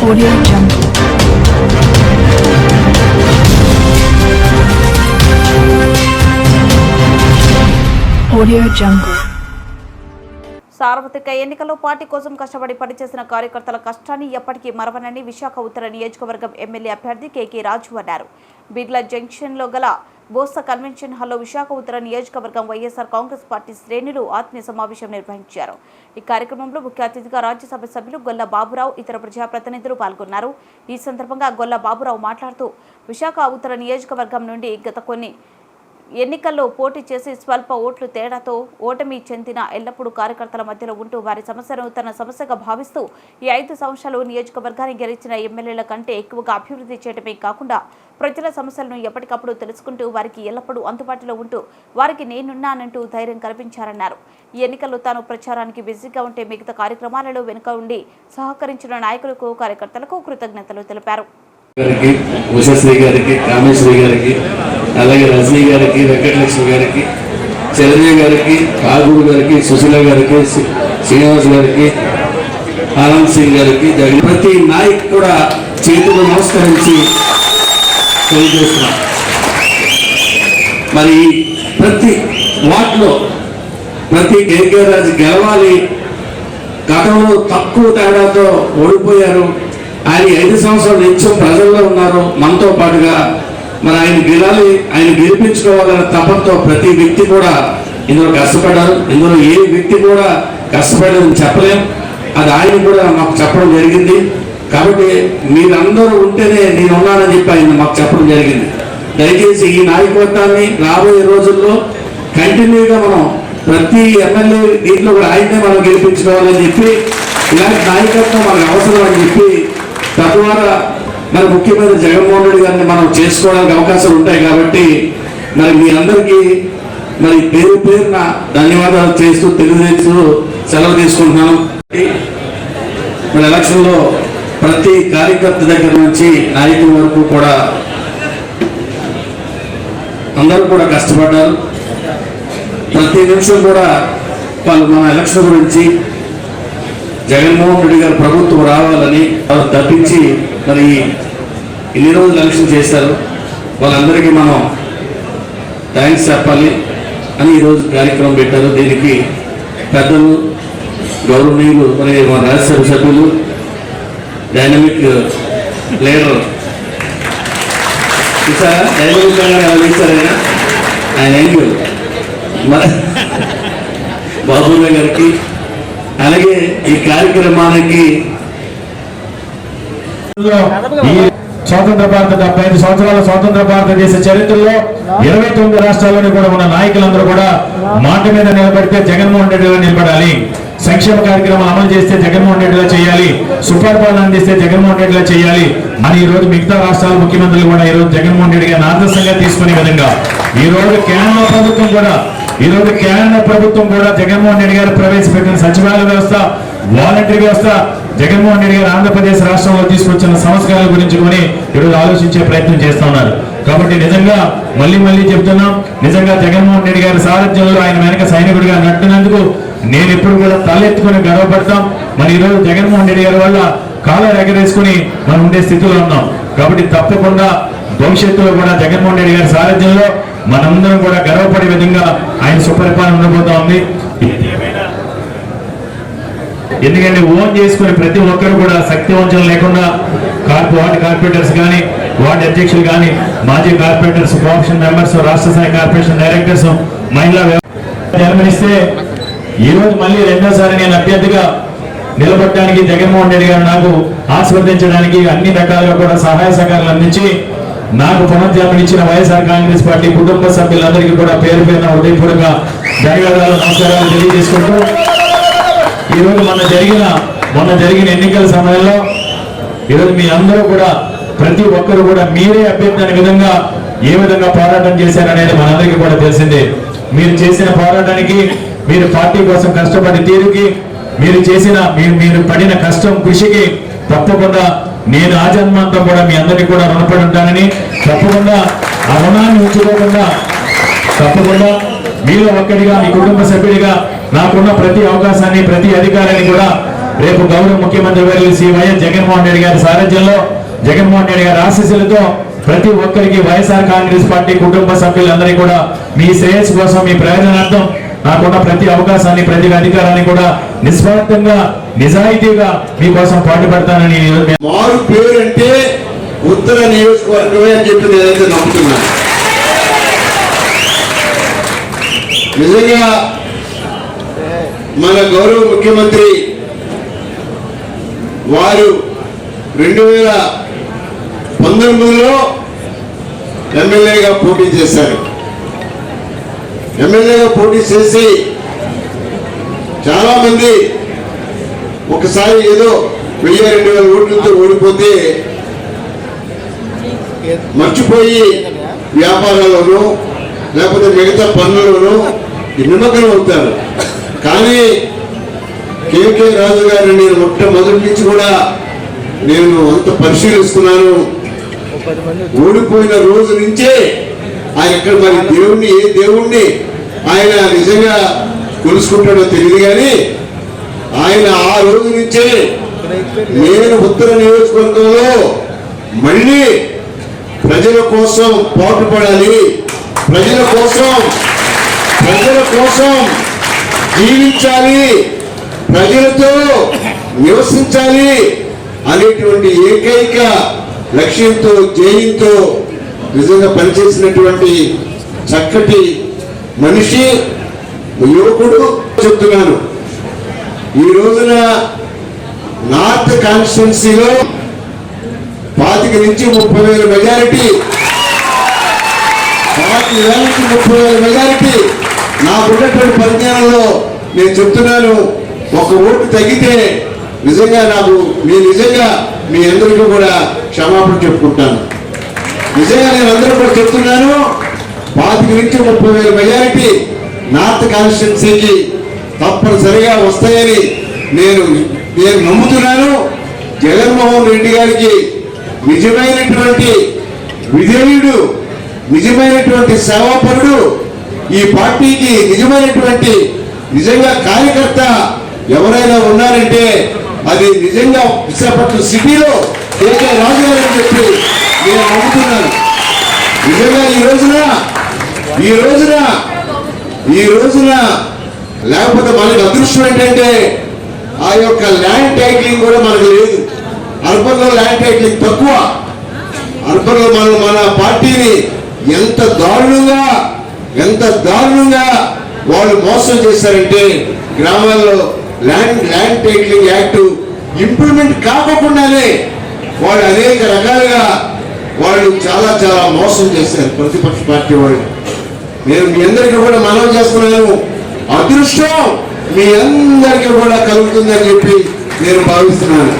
Audio Jungle. Audio Jungle. సార్వత్రిక ఎన్నికల్లో party కోసం కష్టపడి పనిచేసిన కార్యకర్తల కష్టాన్ని ఎప్పటికీ మరవనని విశాఖ ఉత్తర నియోజకవర్గం ఎమ్మెల్యే అభ్యర్థి కేకే రాజు అన్నారు. బిర్లా జంక్షన్లో గల బోస్తా కన్వెన్షన్ హాల్లో విశాఖ ఉత్తర నియోజకవర్గం వైఎస్ఆర్ కాంగ్రెస్ పార్టీ శ్రేణులు ఆత్మీయ సమావేశం నిర్వహించారు. ఈ కార్యక్రమంలో ముఖ్య అతిథిగా రాజ్యసభ సభ్యులు గొల్ల బాబురావు, ఇతర ప్రజాప్రతినిధులు పాల్గొన్నారు. ఈ సందర్భంగా గొల్ల బాబురావు మాట్లాడుతూ విశాఖ ఉత్తర నియోజకవర్గం నుండి గత కొన్ని ఎన్నికల్లో పోటీ చేసి స్వల్ప ఓట్లు తేడాతో ఓటమి చెందిన ఎల్లప్పుడూ కార్యకర్తల మధ్యలో ఉంటూ వారి సమస్యను తన సమస్యగా భావిస్తూ ఈ 5 సంవత్సరాలు నియోజకవర్గాన్ని గెలిచిన ఎమ్మెల్యేల కంటే ఎక్కువగా అభివృద్ధి చేయడమే కాకుండా ప్రజల సమస్యలను ఎప్పటికప్పుడు తెలుసుకుంటూ వారికి ఎల్లప్పుడూ అందుబాటులో ఉంటూ వారికి నేనున్నానంటూ ధైర్యం కల్పించారన్నారు. ఈ ఎన్నికల్లో తాను ప్రచారానికి బిజీగా ఉంటే మిగతా కార్యక్రమాలలో వెనుక ఉండి సహకరించిన నాయకులకు కార్యకర్తలకు కృతజ్ఞతలు తెలిపారు. ఉషశ్రీ గారికి, కామేశ్వరి గారికి, అలాగే రజనీ గారికి, వెంకటలక్ష్మి గారికి, చిరంజీవి గారికి, కాగూరు గారికి, సుశీల గారికి, శ్రీనివాస్ గారికి, ఆనంద్ సింగ్ గారికి, ప్రతి నాయక్ కూడా చేతులు నమస్కరించి తెలియజేస్తున్నాం. మరి ప్రతి వార్డులో ప్రతి కేకే రాజు గెలవాలి. గతంలో తక్కువ తేడాతో ఓడిపోయారు. ఆయన 5 సంవత్సరాల నుంచి ప్రజల్లో ఉన్నారు మనతో పాటుగా. మరి ఆయన గెలాలి, ఆయన గెలిపించుకోవాలన్న తపంతో ప్రతి వ్యక్తి కూడా ఇందులో కష్టపడ్డారు. ఇందులో ఏ వ్యక్తి కూడా కష్టపడలేదని చెప్పలేం. అది ఆయన కూడా మాకు చెప్పడం జరిగింది. కాబట్టి మీరందరూ ఉంటేనే నేను ఉన్నానని చెప్పి ఆయన మాకు చెప్పడం జరిగింది. దయచేసి ఈ నాయకత్వాన్ని రాబోయే రోజుల్లో కంటిన్యూగా మనం ప్రతి ఎమ్మెల్యే దీంట్లో కూడా ఆయనే మనం గెలిపించుకోవాలని చెప్పి, ఇలాంటి నాయకత్వం మనకు అవసరం అని చెప్పి తద్వారా మరి ముఖ్యమంత్రి జగన్మోహన్ రెడ్డి గారిని మనం చేసుకోవడానికి అవకాశాలు ఉంటాయి. కాబట్టి మరి మీ అందరికీ మరి పేరు పేరున ధన్యవాదాలు చేస్తూ తెలియజేస్తూ సెలవు తీసుకుంటున్నాను. మన ఎలక్షన్లో ప్రతి కార్యకర్త దగ్గర నుంచి నాయకుల వరకు కూడా అందరూ కూడా కష్టపడ్డారు. ప్రతి నిమిషం కూడా వాళ్ళు మన ఎలక్షన్ గురించి జగన్మోహన్ రెడ్డి గారు ప్రభుత్వం రావాలని వాళ్ళు తప్పించి మరి ఇన్ని రోజులు ఎలక్షన్ చేశారు. వాళ్ళందరికీ మనం థ్యాంక్స్ చెప్పాలి అని ఈరోజు కార్యక్రమం పెట్టారు. దీనికి పెద్దలు, గౌరవనీయులు, మరి మన రాజ్యసభ సభ్యులు, డైనమిక్ లీడర్ చూసారా, డైనమిక్ ఇచ్చారైనా ఆయన యాంగిల్ మరి బాబురావు గారికి, అలాగే ఈ కార్యక్రమానికి స్వతంత్ర భారత 75 సంవత్సరాల స్వతంత్ర భారతదేశ చరిత్రలో 29 రాష్ట్రాల్లోని కూడా ఉన్న నాయకులందరూ కూడా మాట మీద నిలబడితే జగన్మోహన్ రెడ్డిలో నిలబడాలి. సంక్షేమ కార్యక్రమాలు అమలు చేస్తే జగన్మోహన్ రెడ్డిలో చేయాలి. సుపరిపాలన అందిస్తే జగన్మోహన్ రెడ్డిలో చేయాలి అని ఈ రోజు మిగతా రాష్ట్రాల ముఖ్యమంత్రులు కూడా ఈ రోజు జగన్మోహన్ రెడ్డి గారిని ఆదర్శంగా తీసుకునే విధంగా ఈ రోజు కేంద్ర ప్రభుత్వం కూడా జగన్మోహన్ రెడ్డి గారు ప్రవేశపెట్టిన సచివాలయ వ్యవస్థ, వాలంటరీ వ్యవస్థ, జగన్మోహన్ రెడ్డి గారు ఆంధ్రప్రదేశ్ రాష్ట్రంలో తీసుకొచ్చిన సంస్కరణల గురించి కొని ఈరోజు ఆలోచించే ప్రయత్నం చేస్తా ఉన్నారు. కాబట్టి నిజంగా మళ్ళీ చెప్తున్నాం, నిజంగా జగన్మోహన్ రెడ్డి గారి సారథ్యంలో ఆయన వెనక సైనికుడిగా నడిపినందుకు నేను ఎప్పుడు కూడా తలెత్తుకుని గర్వపడతాం. మరి ఈరోజు జగన్మోహన్ రెడ్డి గారి వల్ల కాలర్ ఎగరేసుకుని మనం ఉండే స్థితిలో ఉన్నాం. కాబట్టి తప్పకుండా భవిష్యత్తులో కూడా జగన్మోహన్ రెడ్డి గారి సారథ్యంలో మనందరం కూడా గర్వపడే విధంగా ఆయన సుపరిపాలన ఉండబోతా ఉంది. ఎందుకంటే ఓన్ చేసుకుని ప్రతి ఒక్కరు కూడా శక్తివంచన లేకుండా వార్డు కార్పొరేటర్స్ కానీ, వార్డు అధ్యక్షులు కానీ, మాజీ కార్పొరేటర్స్, కోఆప్షన్ మెంబర్స్, రాష్ట్ర స్థాయి కార్పొరేషన్ డైరెక్టర్స్, మహిళా జన్మనిస్తే ఈ రోజు మళ్ళీ రెండోసారి నేను అభ్యర్థిగా నిలబడటానికి జగన్మోహన్ రెడ్డి గారు నాకు ఆశీర్వదించడానికి అన్ని రకాలుగా కూడా సహాయ సహకారాలు అందించి నాకు పునర్జన్మనిచ్చిన వైఎస్ఆర్ కాంగ్రెస్ పార్టీ కుటుంబ సభ్యులందరికీ కూడా పేరు పేరున హృదయపూర్వక ధన్యవాదాలు, నమస్కారాలు తెలియజేసుకుంటూ ఈరోజు మొన్న జరిగిన ఎన్నికల సమయంలో ఈరోజు మీ అందరూ కూడా ప్రతి ఒక్కరు కూడా మీరే అభ్యర్థి అనే విధంగా ఏ విధంగా పోరాటం చేశారనేది మనందరికీ కూడా తెలిసిందే. మీరు చేసిన పోరాటానికి, మీరు పార్టీ కోసం కష్టపడి తీరుకి, మీరు పడిన కష్టం, కృషికి తప్పకుండా నేను ఆజన్మాంతం కూడా మీ అందరికీ కూడా రుణపడి ఉంటానని, తప్పకుండా ఆ రుణాన్ని ఉంచుకోకుండా తప్పకుండా మీలో ఒక్కడిగా, మీ కుటుంబ సభ్యుడిగా నాకున్న ప్రతి అవకాశాన్ని, ప్రతి అధికారాన్ని కూడా రేపు గౌరవ ముఖ్యమంత్రి వర్యులు శ్రీ వైఎస్ జగన్మోహన్ రెడ్డి గారి సారథ్యంలో, జగన్మోహన్ రెడ్డి గారి ఆశీస్సులతో ప్రతి ఒక్కరికి వైఎస్ఆర్ కాంగ్రెస్ పార్టీ కుటుంబ సభ్యులందరికీ కూడా మీ శ్రేయస్సు కోసం, మీ ప్రయోజనార్థం నాకున్న ప్రతి అవకాశాన్ని, ప్రతి అధికారాన్ని కూడా నిస్వార్థంగా, నిజాయితీగా మీకోసం పాటుపడతానని మారు పేరు అంటే ఉత్తర నియోజకవర్గమే అని చెప్పి నేనైతే నమ్ముతున్నాను. నిజంగా మన గౌరవ ముఖ్యమంత్రి వారు 2019లో ఎమ్మెల్యేగా పోటీ చేశారు. ఎమ్మెల్యేగా పోటీ చేసి చాలా మంది ఒకసారి ఏదో 1000-2000 ఓట్లతో ఓడిపోతే మర్చిపోయి వ్యాపారాల్లోనూ లేకపోతే మిగతా పనుల్లోనూ నిమగ్నం అవుతారు. కానీ కేకే రాజు గారిని నేను మొట్టమొదటి నుంచి కూడా నేను అంత పరిశీలిస్తున్నాను. ఓడిపోయిన రోజు నుంచే ఆయన ఎక్కడ మరి దేవుణ్ణి, ఏ దేవుణ్ణి ఆయన నిజంగా కొలుసుకుంటాడో తెలియదు, కానీ ఆయన ఆ రోజు నుంచే నేను ఉత్తర నియోజకవర్గంలో మళ్ళీ ప్రజల కోసం పాటుపడాలి, ప్రజల కోసం జీవించాలి, ప్రజలతో నివసించాలి అనేటువంటి ఏకైక లక్ష్యంతో, జయంతో నిజంగా పనిచేసినటువంటి చక్కటి మనిషి, యువకుడు చెప్తున్నాను. ఈ రోజున నార్త్ కాన్స్టిట్యున్సీలో 25,000 నుంచి 30,000 మెజారిటీ, 25,000 నుంచి 30,000 మెజారిటీ నాకున్నటువంటి పరిజ్ఞానంలో నేను చెప్తున్నాను. ఒక ఓటు తగ్గితే నిజంగా నిజంగా మీ అందరికీ కూడా క్షమాపణ చెప్పుకుంటాను. నిజంగా నేను అందరూ కూడా చెప్తున్నాను, 25,000 నుంచి 30,000 మెజారిటీ నార్త్ కాన్స్టిట్యున్సీకి తప్పనిసరిగా వస్తాయని నేను నమ్ముతున్నాను. జగన్మోహన్ రెడ్డి గారికి నిజమైనటువంటి విధేయుడు, నిజమైనటువంటి సేవాపరుడు, ఈ పార్టీకి నిజంగా కార్యకర్త ఎవరైనా ఉన్నారంటే అది నిజంగా విశాఖపట్నం సిటీలో కేకే రాజు గారు అని చెప్పి నేను నమ్ముతున్నాను. నిజంగా ఈ రోజున లేకపోతే మనకి అదృష్టం ఏంటంటే ఆ యొక్క ల్యాండ్ టైటిలింగ్ కూడా మనకు లేదు. అర్బన్లో ల్యాండ్ టైటిలింగ్ తక్కువ. అర్బన్లో మన పార్టీని ఎంత దారుణంగా వాళ్ళు మోసం చేశారంటే, గ్రామాల్లో ల్యాండ్ టైటిలింగ్ యాక్ట్ ఇంప్లిమెంట్ కాకుండానే వాళ్ళు అనేక రకాలుగా వాళ్ళు చాలా మోసం చేశారు ప్రతిపక్ష పార్టీ వాళ్ళు. నేను మీ అందరికీ కూడా మనవి చేస్తున్నాను, అదృష్టం మీ అందరికీ కూడా కలుగుతుందని చెప్పి నేను భావిస్తున్నాను.